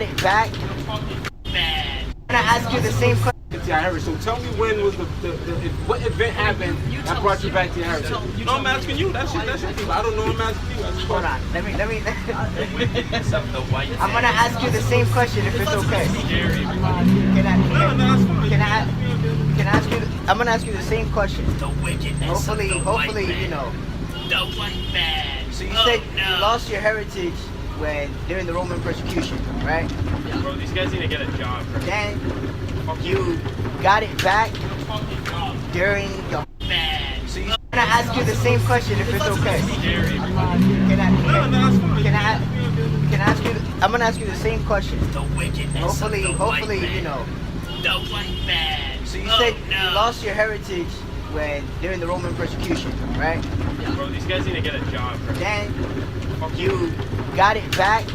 it back. Bad. I'm gonna ask you the same question. Your heritage. So tell me when was what event happened that brought you back to your heritage? No, I'm asking you. That's your people. I don't know. I'm asking you. Hold on. Let me. The wickedness of the white I'm gonna ask you the same question if it's okay. Can I? No, that's fine. Can I ask you? I'm gonna ask you the same question. The wickedness of the white Hopefully, man. you know. The white man. So you said you lost your heritage when during the Roman persecution, right? Bro, these guys need to get a job. Then you got it back during the. Bad. So I'm gonna ask you the same question if it's okay. Can I? No, that's fine. Can I ask you? I'm gonna ask you the same question. The wickedness of the white Hopefully, man. you know. The white man. So you said you lost your heritage when during the Roman persecution, right? Bro, these guys need to get a job. Then you got it back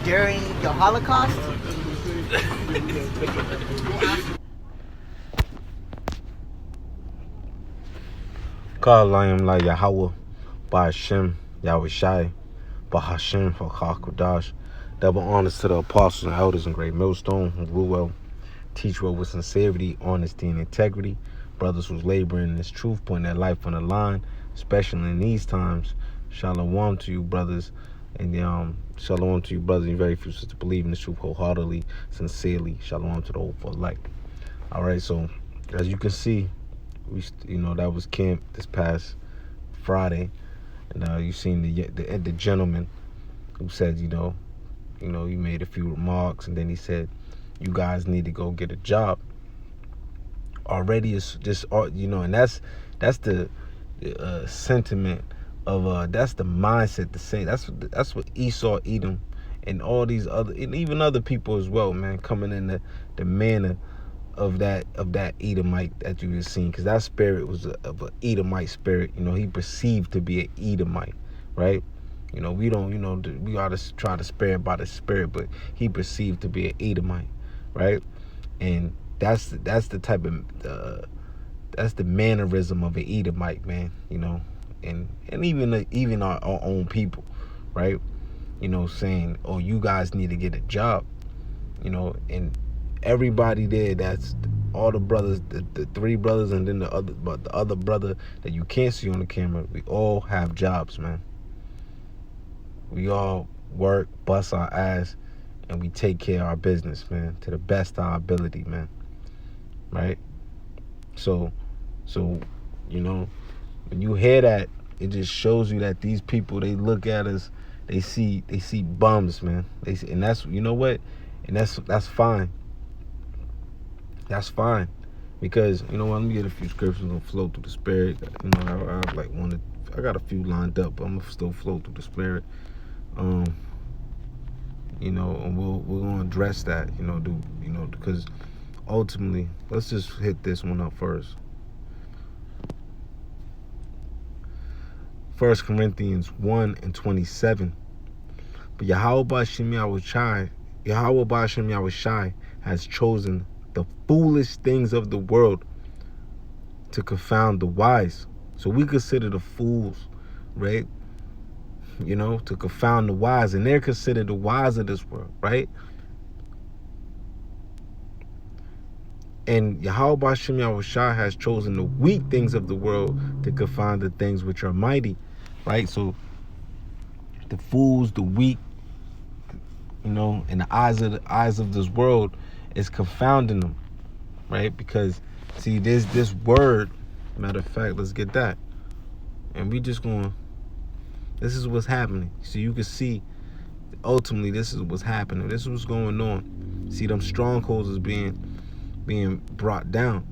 during the Holocaust. Kalayim la Yahweh, Ba'ashem, Yahweh Shai, Bahashem, Hakakudash. Double honors to the apostles and elders in Great Millstone, who rule well, teach well with sincerity, honesty, and integrity. Brothers who's laboring in this truth, putting their life on the line, especially in these times. Shalom to you, brothers, and shalom to you, brothers. And very few to believe in this truth wholeheartedly, sincerely. Shalom to the whole for life. All right, so as you can see, that was camp this past Friday, and you seen the gentleman who said, he made a few remarks, and then he said, you guys need to go get a job. Already it's just, and that's the sentiment of that's the mindset to say that's what Esau, Edom, and all these other, and even other people as well, man, coming in the manner of that Edomite that you just seen, because that spirit was of an Edomite spirit. He perceived to be an Edomite, right? We don't, we ought to try to spare by the spirit, but he perceived to be an Edomite, right? And that's the type of that's the mannerism of an Edomite, man. And even our own people, right? Saying, oh, you guys need to get a job, and everybody there, that's all the brothers, the three brothers, and then the other brother that you can't see on the camera. We all have jobs, man. We all work, bust our ass, and we take care of our business, man, to the best of our ability, man. Right? So when you hear that, it just shows you that these people, they look at us, they see bums, man. And that's, what? And that's fine. That's fine, because let me get a few scriptures and flow through the spirit. I got a few lined up, but I'm gonna still flow through the spirit. And we're gonna address that, because ultimately, let's just hit this one up first. 1 Corinthians 1:27. But Yahweh Ba'ashem Yahweh Shai has chosen the foolish things of the world to confound the wise. So we consider the fools, right? To confound the wise, and they're considered the wise of this world, right? And Yahweh Ba'ashem Yahweh Shai has chosen the weak things of the world to confound the things which are mighty, right? So the fools, the weak, in the eyes of this world, is confounding them, right? Because see, there's this word. Matter of fact, let's get that, and we just this is what's happening. So you can see, ultimately, this is what's happening. This is what's going on. See, them strongholds is being brought down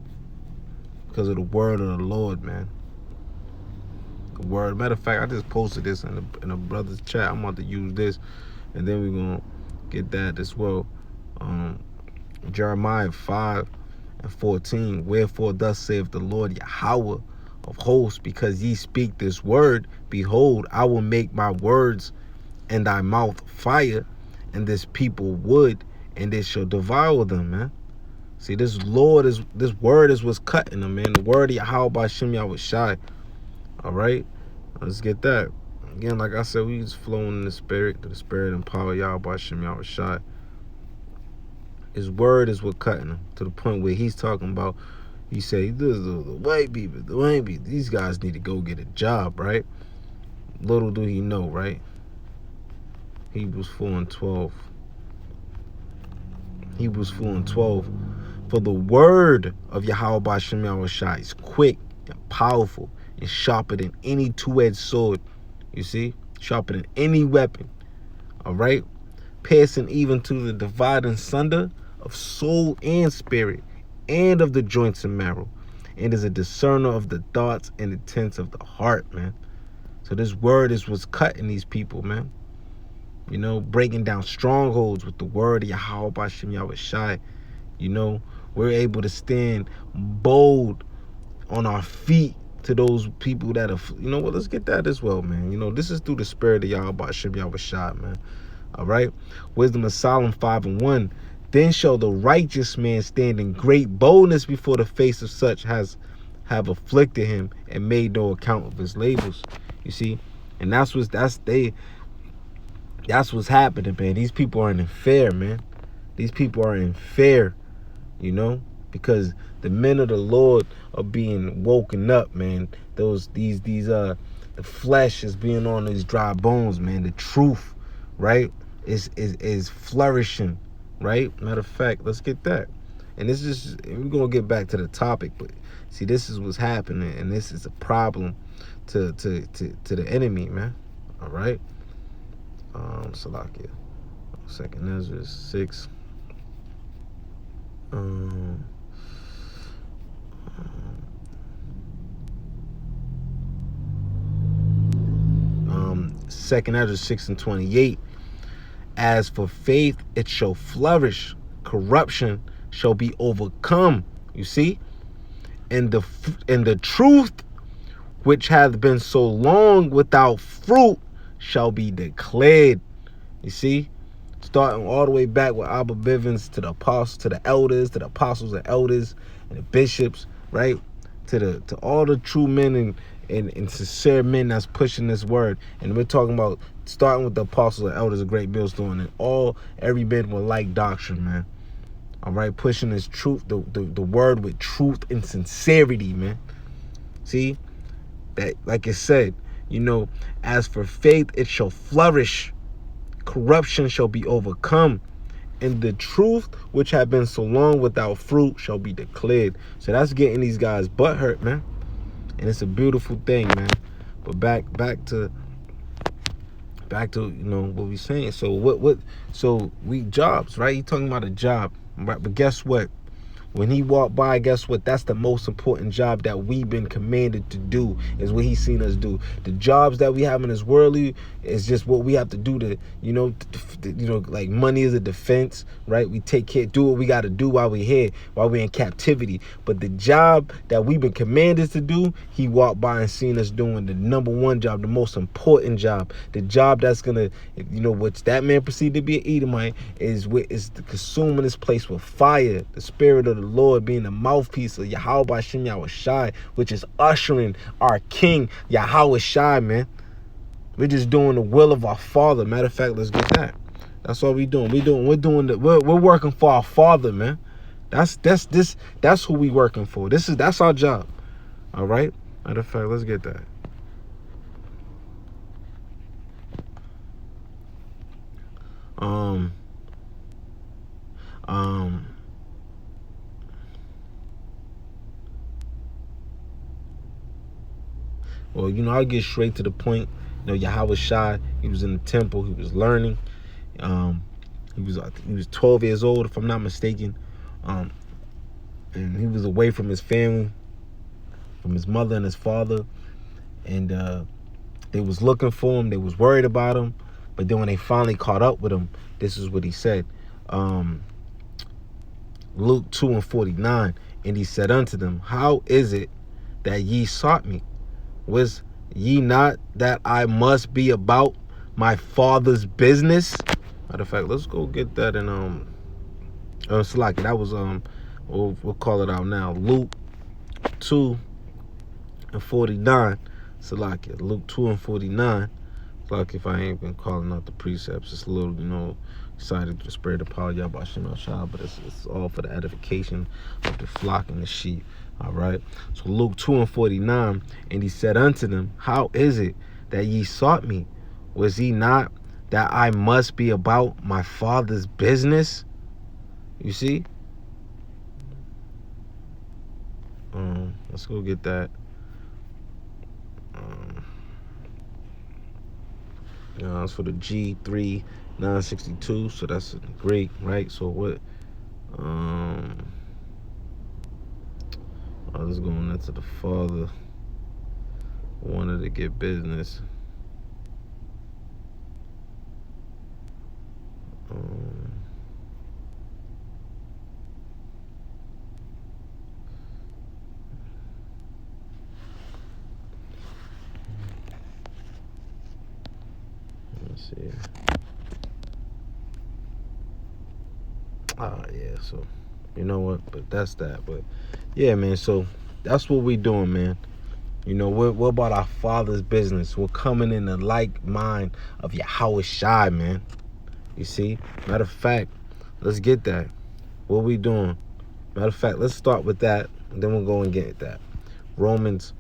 because of the word of the Lord, man. The word. Matter of fact, I just posted this in a brother's chat. I'm about to use this, and then we're gonna get that as well. Jeremiah 5:14. Wherefore thus saith the Lord Yahweh of hosts, because ye speak this word, behold, I will make my words in thy mouth fire, and this people wood, and they shall devour them, man. See, this word is what's cutting them, man. The word of Yahweh Ba'ashem Yahweh Shai. All right, let's get that. Again, like I said, we just flowing in the spirit and power Yahweh Ba'ashem Yahweh Shai. His word is what cutting him to the point where he's talking about. He say the white people, these guys need to go get a job, right? Little do he know, right? Hebrews 4:12. Hebrews 4:12. For the word of Yahweh B'Shem Yahushua is quick and powerful and sharper than any two-edged sword. You see? Sharper than any weapon. All right? Piercing even to the dividing sunder of soul and spirit and of the joints and marrow, and is a discerner of the thoughts and intents of the heart, man. So this word is what's cutting these people, man. You know, breaking down strongholds with the word of Yahweh B'Shem Yahushua. You know, we're able to stand bold on our feet to those people that have, you know what, let's get that as well, man. You know, this is through the spirit of Yahweh B'Shem Yahushua, man. All right? Wisdom of Solomon 5:1. Then shall the righteous man stand in great boldness before the face of such as have afflicted him and made no account of his labors. You see? And that's what's happening, man. These people are in fear, man. These people are in fear, you know, because the men of the Lord are being woken up, man. The flesh is being on these dry bones, man. The truth, right, is flourishing, right? Matter of fact, let's get that. And this is, we're gonna get back to the topic, but see, this is what's happening, and this is a problem to the enemy, man. All right. Salakia. Second Ezra 6. Second Ezra 6:28. As for faith, it shall flourish. Corruption shall be overcome. You see, and the truth, which hath been so long without fruit, shall be declared. You see, starting all the way back with Abba Bivens to the apostles, to the elders, to the apostles and elders and the bishops, right? To all the true men and sincere men that's pushing this word. And we're talking about starting with the apostles and elders of Great Millstone, and every man with like doctrine, man. All right, pushing this truth, the word with truth and sincerity, man. See, that, like it said, you know, as for faith, it shall flourish. Corruption shall be overcome. And the truth, which have been so long without fruit, shall be declared. So that's getting these guys butt hurt, man. And it's a beautiful thing, man. But back to you know what we saying. So so we jobs, right? You talking about a job, right? But guess what? When he walked by, guess what? That's the most important job that we've been commanded to do, is what he's seen us do. The jobs that we have in this worldly is just what we have to do to, you know, like money is a defense, right? We take care, do what we got to do while we're here, while we're in captivity. But the job that we've been commanded to do, he walked by and seen us doing the number one job, the most important job, the job that's going to, you know, which that man perceived to be an Edomite, is consuming this place with fire, the spirit of the Lord being the mouthpiece of Yahweh B'Shem Yahushua, which is ushering our King Yahushua, man. We're just doing the will of our Father. Matter of fact, let's get that. That's all we're doing. We're working for our Father, man. That's who we working for. That's our job. All right. Matter of fact, let's get that. Well, you know, I'll get straight to the point. You know, Yahushua, he was in the temple, he was learning. He was 12 years old, if I'm not mistaken. And he was away from his family, from his mother and his father. And they was looking for him, they was worried about him. But then when they finally caught up with him, this is what he said. Luke 2:49. And he said unto them, how is it that ye sought me? Was ye not that I must be about my Father's business? Matter of fact, let's go get that in Salaki. That was we'll call it out now. Luke 2:49. Salaki. Luke 2:49. Lucky if I ain't been calling out the precepts. It's a little, excited to spread the power of Yahweh Shem El Shah, but it's all for the edification of the flock and the sheep. All right. So Luke 2:49, and he said unto them, how is it that ye sought me? Was he not that I must be about my Father's business? You see? Let's go get that. It's for the G3 962, so that's in Greek, right? So what? Let's go into the Father wanted to get business. Let's see. Yeah, so you know what? But that's that. But yeah, man, so that's what we doing, man. We're about our Father's business. We're coming in the like mind of Yahweh Shai, man. You see? Matter of fact, let's get that. What we doing? Matter of fact, let's start with that, and then we'll go and get that. Romans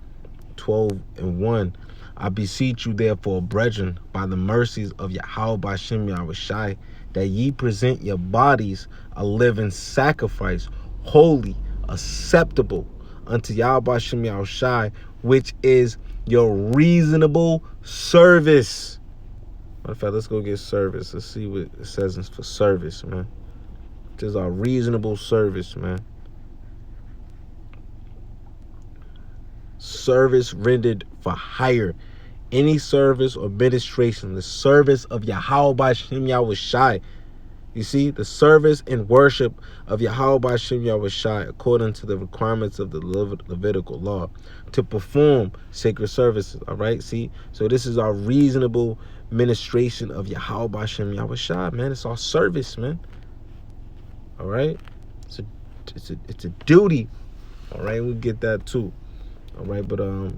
12:1. I beseech you, therefore, brethren, by the mercies of Yahweh B'Shem Yahweh Shai, that ye present your bodies a living sacrifice, holy, acceptable unto Yahweh B'Shem Yahweh Shai, which is your reasonable service. Matter of fact, let's go get service. Let's see what it says for service, man. This is our reasonable service, man. Service rendered for hire. Any service or administration, the service of Yahweh B'Shem Yahweh Shai. You see, the service and worship of Yahweh B'Shem Yahweh Shai according to the requirements of the Levitical law to perform sacred services. All right, see? So this is our reasonable ministration of Yahweh B'Shem Yahweh Shai, man. It's our service, man. All right? It's a duty. All right, we'll get that too. All right, but all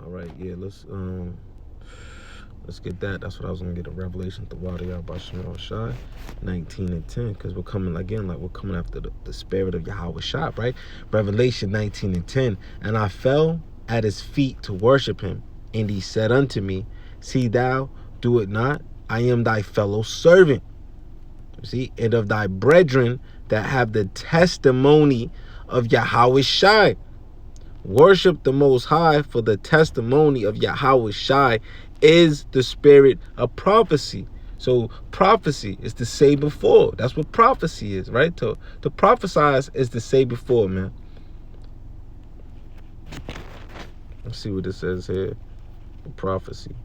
right, yeah, let's get that. That's what I was gonna get, a revelation to Wadi Yahweh Shai 19:10, because we're coming again, like we're coming after the spirit of Yahweh Shai, right? Revelation 19:10. And I fell at his feet to worship him, and he said unto me, see thou do it not, I am thy fellow servant. You see, and of thy brethren that have the testimony of Yahweh Shai. Worship the Most High, for the testimony of Yahweh Shai is the spirit of prophecy. So prophecy is to say before. That's what prophecy is, right? To prophesize is to say before, man. Let's see what it says here. Prophecy.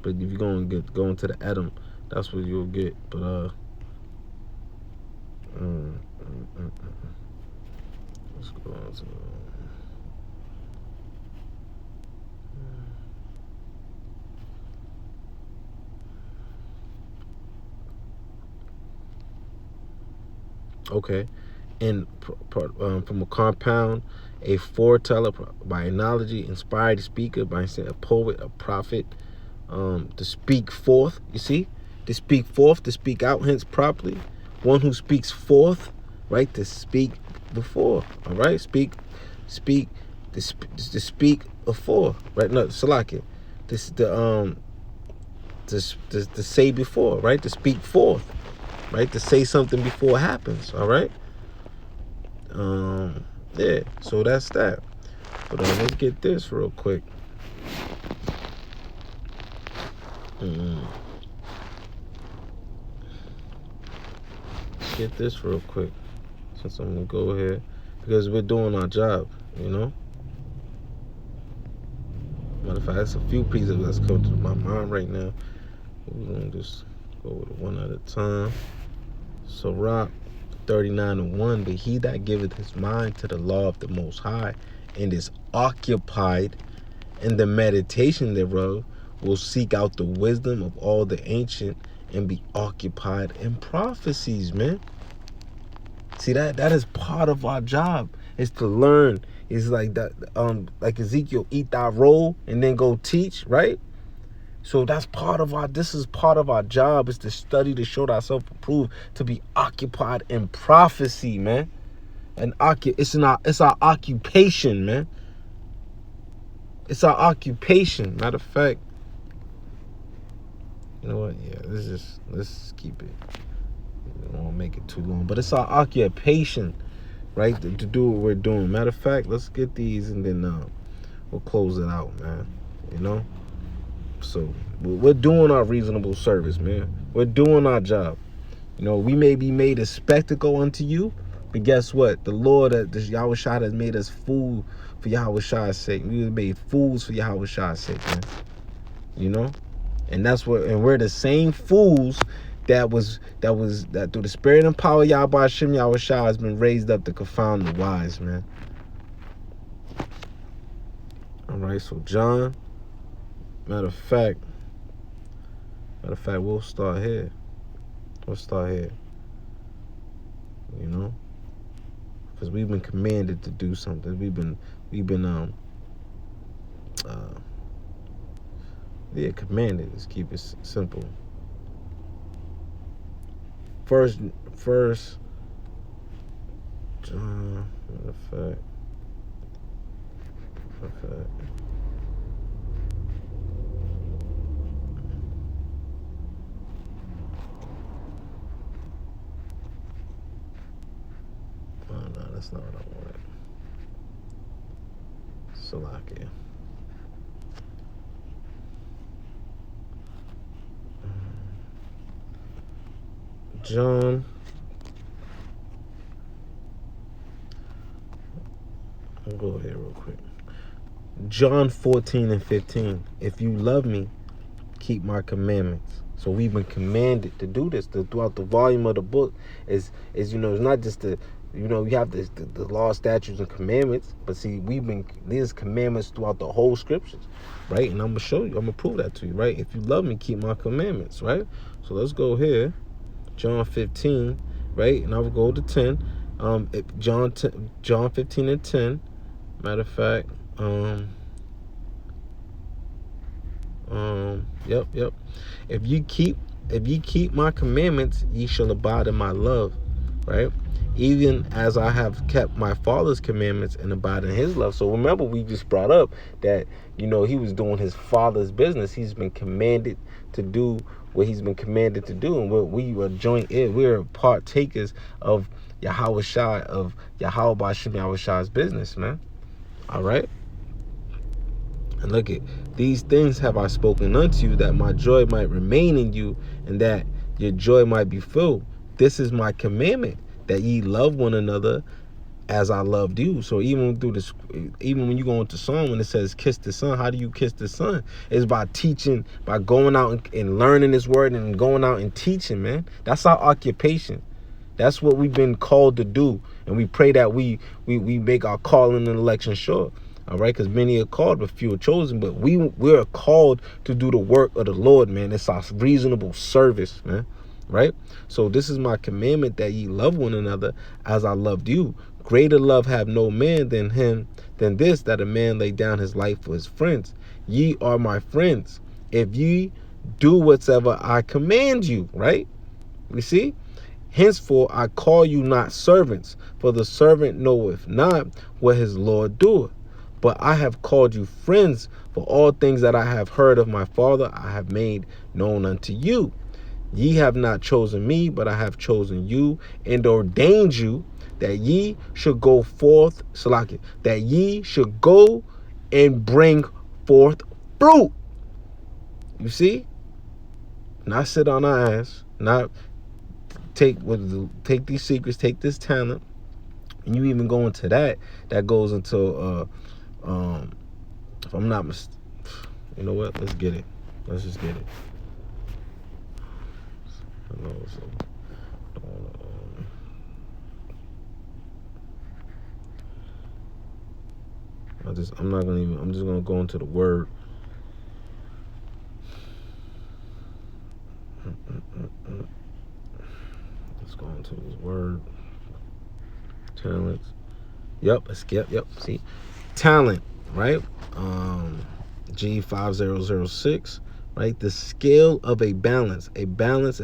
But if you're going to go into the Edom, that's what you'll get. But let's go on to okay. And from a compound, a foreteller, by analogy, inspired speaker, by saying a poet, a prophet, to speak forth. You see, to speak forth, to speak out, hence properly. One who speaks forth, right? To speak before, all right? To speak before, right? No, Salakia. To say before, right? To speak forth, right? To say something before it happens, all right? Yeah, so that's that. But let's get this real quick. Get this real quick, since I'm gonna go ahead, because we're doing our job, you know. Matter of fact, there's a few pieces that's coming to my mind right now. We're gonna just go with it one at a time. Sirach 39:1. But he that giveth his mind to the law of the Most High and is occupied in the meditation thereof will seek out the wisdom of all the ancient and be occupied in prophecies, man. See, that is part of our job, is to learn It's like that, like Ezekiel, eat thy roll and then go teach, right? So that's this is part of our job, is to study, to show thyself approved, to be occupied in prophecy, man. It's our occupation, man. It's our occupation. Matter of fact, you know what? Yeah, let's keep it. I don't want to make it too long, but it's our occupation, right? To do what we're doing. Matter of fact, let's get these and then we'll close it out, man. You know? So we're doing our reasonable service, man. We're doing our job. You know, we may be made a spectacle unto you, but guess what? The Lord, the Yahweh Shai, has made us fool for Yahweh Shai's sake. We were made fools for Yahweh Shai's sake, man. You know? And we're the same fools that through the spirit and power of Yahweh Hashem, Yahweh Shai has been raised up to confound the wise, man. All right, so John, matter of fact, we'll start here. You know, because we've been commanded to do something. We've been commanded. Let's keep it simple. First, John, matter of fact. Oh, no, that's not what I wanted. Salakia. John. I'll go here real quick. John 14 and 15. If you love me, keep my commandments. So we've been commanded to do this throughout the volume of the book. Is it's not just you have the law, statutes, and commandments, but see, these commandments throughout the whole scriptures, right? And I'm gonna show you, I'm gonna prove that to you, right? If you love me, keep my commandments, right? So let's go here, John 15, right? And I'll go to 10. John 15 and 10. Matter of fact, yep. If you keep my commandments, ye shall abide in my love, right? Even as I have kept my Father's commandments and abide in his love. So remember, we just brought up that, he was doing his Father's business. He's been commanded to do what he's been commanded to do. And we are we're partakers of Yahweh Shai, of Yahweh B'Shem Yahweh Shai's business, man. All right? And look at, these things have I spoken unto you, that my joy might remain in you, and that your joy might be filled. This is my commandment, that ye love one another as I loved you. So even when you go into Psalm, when it says kiss the Son, how do you kiss the Son? It's by teaching, by going out and learning his word and going out and teaching, man. That's our occupation. That's what we've been called to do. And we pray that we make our calling and election sure. All right, because many are called, but few are chosen. But we're called to do the work of the Lord, man. It's our reasonable service, man. Right? So this is my commandment, that ye love one another as I loved you. Greater love have no man than this, that a man lay down his life for his friends. Ye are my friends, if ye do whatsoever I command you. Right? You see? Henceforth I call you not servants, for the servant knoweth not what his Lord doeth. But I have called you friends, for all things that I have heard of my Father I have made known unto you. Ye have not chosen me, but I have chosen you, and ordained you that ye should go forth, that ye should go and bring forth fruit. You see? Not sit on our ass, not take these secrets, take this talent, and you even go into that goes into if I'm not you know what, let's get it. Let's just get it. I know, so I'm just gonna go into the word. Let's go into his word. Talents. Yep, skip. Yep, see. Talent, right? G5006, right? The scale of a balance, a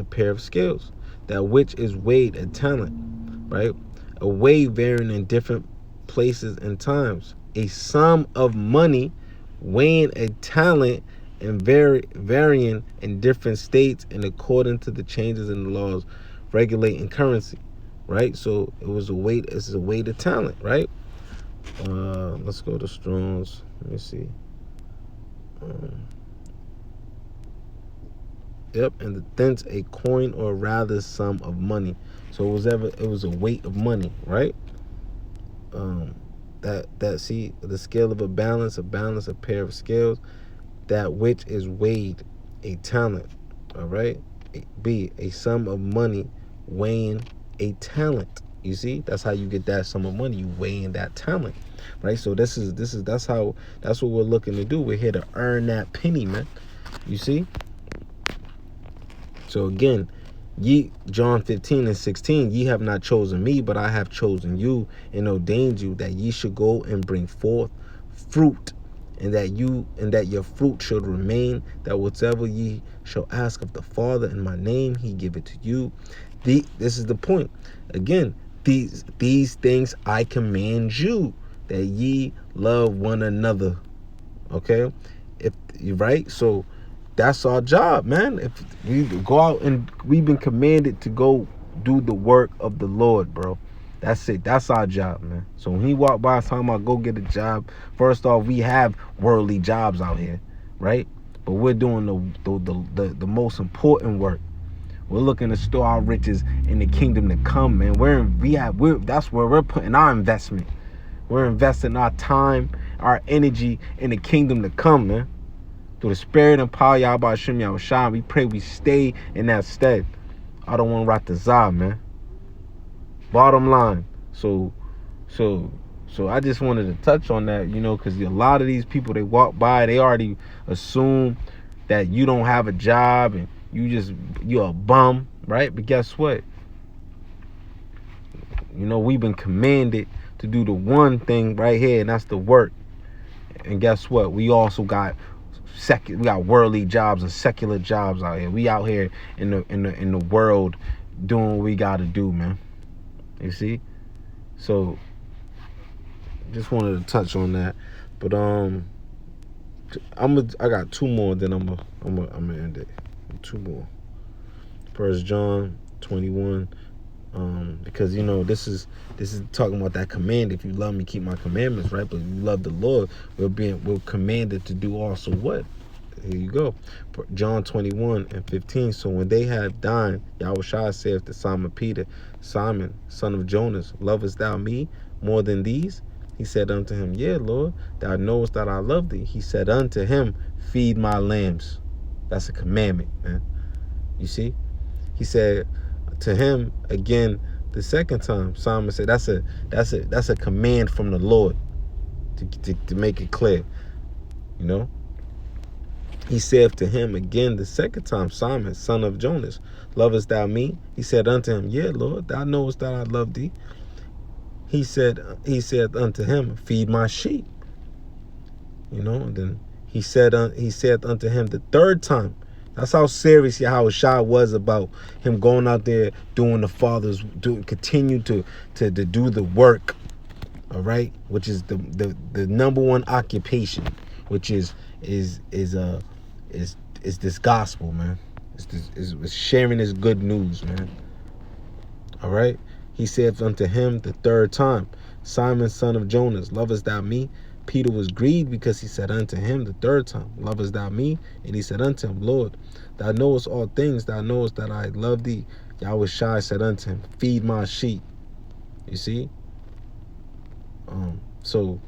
pair of scales, that which is weighed a talent, right? A weight varying in different places and times. A sum of money weighing a talent and varying in different states and according to the changes in the laws regulating currency, right? So it was a weight. It's a weight of talent, right? Let's go to Strong's. Let me see. Yep, and thence a coin or rather sum of money. So it was a weight of money, right? That see the scale of a balance, a pair of scales, that which is weighed a talent. All right. B, a sum of money weighing a talent. You see, that's how you get that sum of money. You weighing that talent, right? So that's what we're looking to do. We're here to earn that penny, man. You see. So again, John 15:16, ye have not chosen me, but I have chosen you and ordained you that ye should go and bring forth fruit, and that your fruit should remain, that whatsoever ye shall ask of the Father in my name, he give it to you. This is the point. Again, these things I command you, that ye love one another. Okay? If you're right, so that's our job, man. If we go out and we've been commanded to go do the work of the Lord, bro. That's it. That's our job, man. So when he walked by, talking about go get a job, first off, we have worldly jobs out here, right? But we're doing the most important work. We're looking to store our riches in the kingdom to come, man. That's where we're putting our investment. We're investing our time, our energy in the kingdom to come, man. Through the spirit and power, Yahweh Hashem Yahushua, we pray we stay in that stead. I don't want to rot the Zah, man. Bottom line. So I just wanted to touch on that, because a lot of these people, they walk by, they already assume that you don't have a job and you're a bum, right? But guess what? We've been commanded to do the one thing right here, and that's the work. And guess what? We also got we got worldly jobs and secular jobs out here. We out here in the world doing what we got to do, man. You see? So just wanted to touch on that. But I got two more, then I'm gonna end it. Two more. 1 John 21. Because this is talking about that command. If you love me, keep my commandments, right? But if you love the Lord, we're commanded to do also what? Here you go. John 21:15. So when they had dined, Yahushua saith to Simon Peter, Simon, son of Jonas, lovest thou me more than these? He said unto him, Yea, Lord, thou knowest that I love thee. He said unto him, feed my lambs. That's a commandment, man. You see? He said to him again the second time. Simon said, that's a command from the Lord, to make it clear. He said to him again the second time, Simon, son of Jonas, lovest thou me? He said unto him, Yea, Lord, thou knowest that I love thee. He said unto him, feed my sheep. And then he said unto him the third time. That's how serious Yahushua was about him going out there doing the Father's, continue to do the work, all right, which is the number one occupation, which is this gospel, man. It's sharing this good news, man. All right. He said unto him the third time, Simon, son of Jonas, lovest thou me? Peter was grieved because he said unto him the third time, lovest thou me? And he said unto him, Lord, thou knowest all things. Thou knowest that I love thee. Yahushua said unto him, feed my sheep. You see? So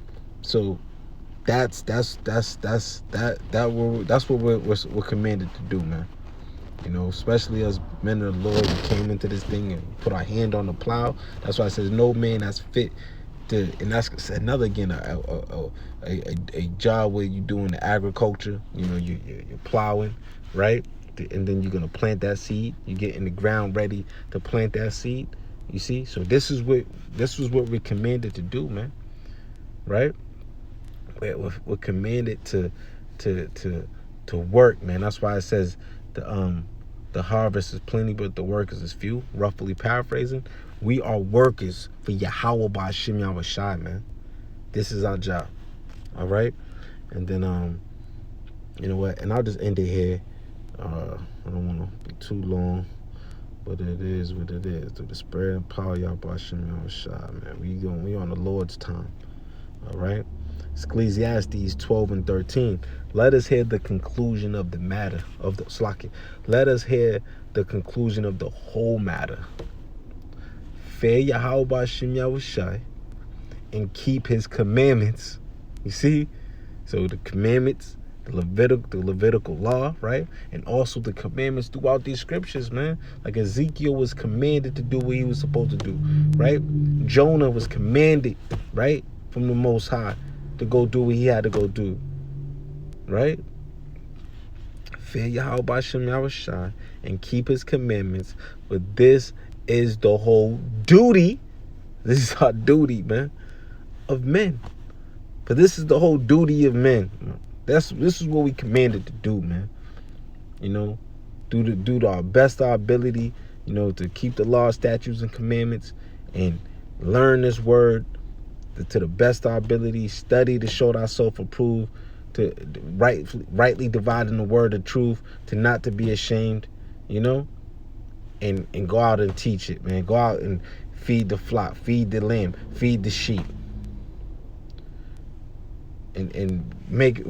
that's what we're commanded to do, man. Especially as men of the Lord, we came into this thing and put our hand on the plow. That's why it says no man that's fit to, and that's another, again, a job where you're doing the agriculture. You're plowing, right? And then you're gonna plant that seed. You get in the ground ready to plant that seed. You see? So this was what we're commanded to do, man. Right? We're commanded to work, man. That's why it says the harvest is plenty, but the workers is few. Roughly paraphrasing, we are workers for Yahweh Ba'Shem Yahushai, man. This is our job. All right? And then you know what? And I'll just end it here. I don't want to be too long, but it is what it is. Through the spirit and power of Yahweh Ba'Shem Yahushai, man. We on the Lord's time. All right? Ecclesiastes 12 and 13. Let us hear the conclusion of the matter of the Slaki. Let us hear the conclusion of the whole matter. Fear Yahweh Ba'Shem Yahushai and keep his commandments. You see? So the commandments, the Levitical law, right? And also the commandments throughout these scriptures, man. Like Ezekiel was commanded to do what he was supposed to do, right? Jonah was commanded, right, from the Most High to go do what he had to go do, right? Fear Yahweh Ba'Shem Yahushai and keep his commandments. But this is the whole duty. This is our duty, man, of men. But this is the whole duty of men. This is what we commanded to do, man. You know, do to our best our ability, you know, to keep the law, statutes, and commandments, and learn this word to the best of our ability, study to show thyself approved, to rightly dividing the word of truth, to not to be ashamed, you know, and go out and teach it, man. Go out and feed the flock, feed the lamb, feed the sheep, and make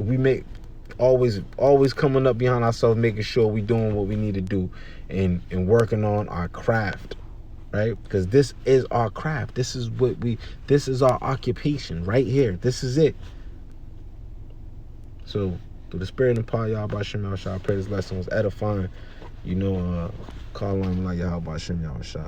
always coming up behind ourselves, making sure we doing what we need to do, and working on our craft. Right? Because this is our craft. This is our occupation right here. This is it. So, through the spirit and power of Yahweh Ba'Shem Yahushai, I pray this lesson was edifying. You know, call on him like Yahweh Ba'Shem Yahushai.